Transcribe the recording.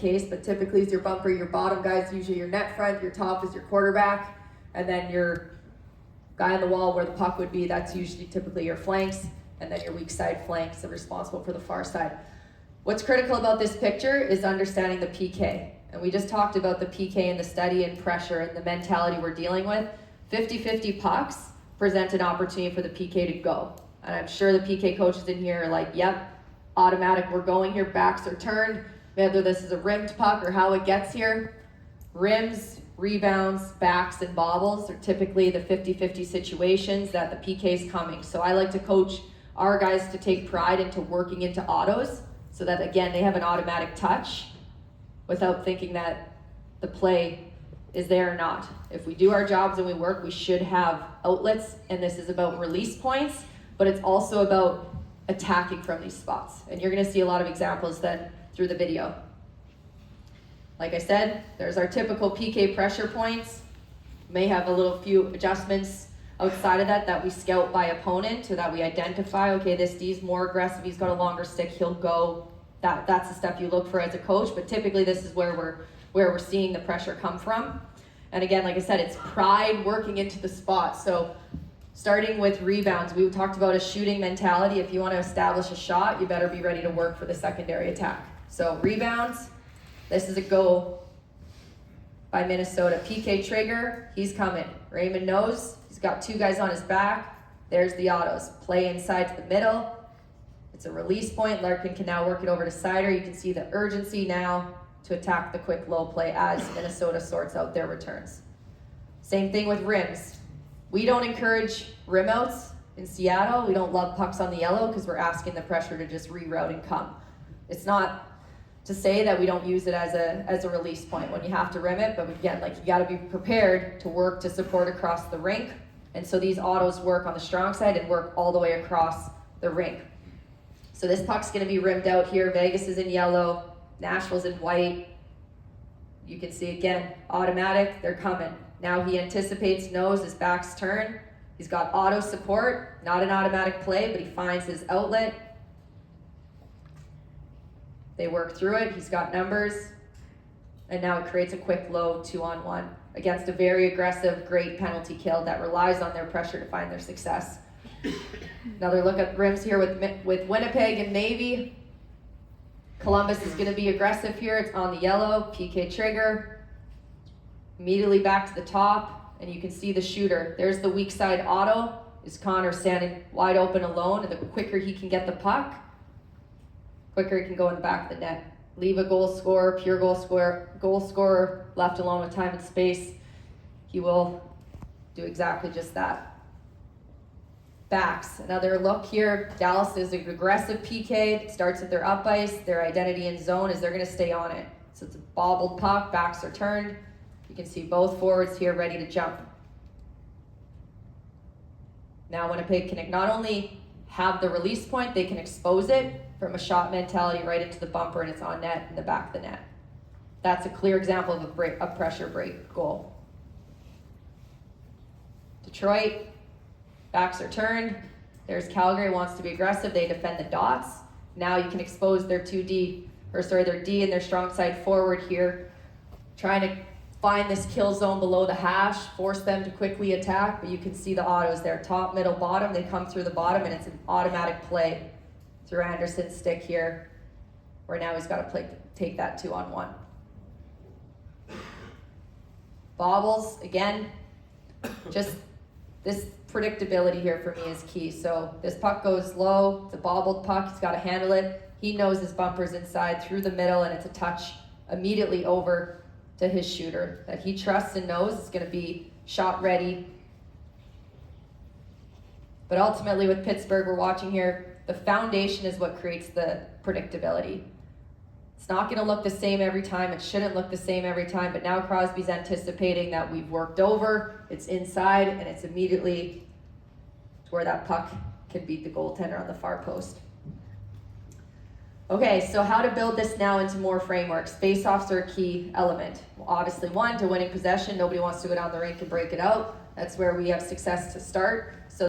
case, but typically is your bumper, your bottom guy is usually your net front, your top is your quarterback, and then your guy on the wall where the puck would be, that's usually typically your flanks, and then your weak side flanks are responsible for the far side. What's critical about this picture is understanding the PK. And we just talked about the PK and the study and pressure and the mentality we're dealing with. 50-50 pucks present an opportunity for the PK to go. And I'm sure the PK coaches in here are like, yep, automatic, we're going here, backs are turned, whether this is a rimmed puck or how it gets here. Rims, rebounds, backs, and bobbles are typically the 50-50 situations that the PK is coming. So I like to coach our guys to take pride into working into autos so that, again, they have an automatic touch without thinking that the play is there or not. If we do our jobs and we work, we should have outlets, and this is about release points, but it's also about attacking from these spots. And you're gonna see a lot of examples then through the video. Like I said, there's our typical PK pressure points. May have a few adjustments outside of that we scout by opponent, so that we identify, okay, this D's more aggressive, he's got a longer stick, he'll go. That's the stuff you look for as a coach, but typically this is where we're seeing the pressure come from. And again, like I said, it's pride working into the spot. So starting with rebounds, we talked about a shooting mentality. If you want to establish a shot, you better be ready to work for the secondary attack. So rebounds, this is a goal by Minnesota. PK trigger, he's coming. Raymond knows, he's got two guys on his back. There's the autos. Play inside to the middle. It's a release point. Larkin can now work it over to Sider. You can see the urgency now to attack the quick low play as Minnesota sorts out their returns. Same thing with rims. We don't encourage rim outs in Seattle. We don't love pucks on the yellow because we're asking the pressure to just reroute and come. It's not to say that we don't use it as a release point when you have to rim it, but again, like, you got to be prepared to work to support across the rink. And so these autos work on the strong side and work all the way across the rink. So this puck's going to be rimmed out here. Vegas is in yellow, Nashville's in white. You can see again, automatic, they're coming. Now he anticipates, knows his back's turned. He's got auto support, not an automatic play, but he finds his outlet. They work through it, he's got numbers, and now it creates a quick low 2-on-1 against a very aggressive, great penalty kill that relies on their pressure to find their success. Another look at rims here with Winnipeg and Navy. Columbus is going to be aggressive here. It's on the yellow, PK trigger. Immediately back to the top, and you can see the shooter. There's the weak side auto. Is Connor standing wide open alone, and the quicker he can get the puck, quicker he can go in the back of the net. Leave a goal scorer, pure goal scorer left alone with time and space. He will do exactly just that. Backs, another look here. Dallas is an aggressive PK. It starts at their up ice. Their identity in zone is they're going to stay on it. So it's a bobbled puck, backs are turned. You can see both forwards here ready to jump. Now Winnipeg can not only have the release point, they can expose it from a shot mentality right into the bumper, and it's on net in the back of the net. That's a clear example of a pressure break goal. Detroit, backs are turned. There's Calgary, wants to be aggressive. They defend the dots. Now you can expose their their D and their strong side forward here, trying to find this kill zone below the hash, force them to quickly attack, but you can see the autos there, top, middle, bottom. They come through the bottom, and it's an automatic play through Anderson's stick here, where now he's got to take that 2-on-1. Bobbles, again, just this predictability here for me is key. So this puck goes low, it's a bobbled puck, he's got to handle it. He knows his bumper's inside through the middle, and it's a touch immediately over to his shooter that he trusts and knows is going to be shot ready. But ultimately with Pittsburgh, we're watching here, the foundation is what creates the predictability. It's not going to look the same every time. It shouldn't look the same every time, but now Crosby's anticipating that we've worked over, it's inside, and it's immediately to where that puck can beat the goaltender on the far post. Okay, so how to build this now into more frameworks. Face-offs are a key element. Well, obviously, one, to winning possession. Nobody wants to go down the rink and break it out. That's where we have success to start.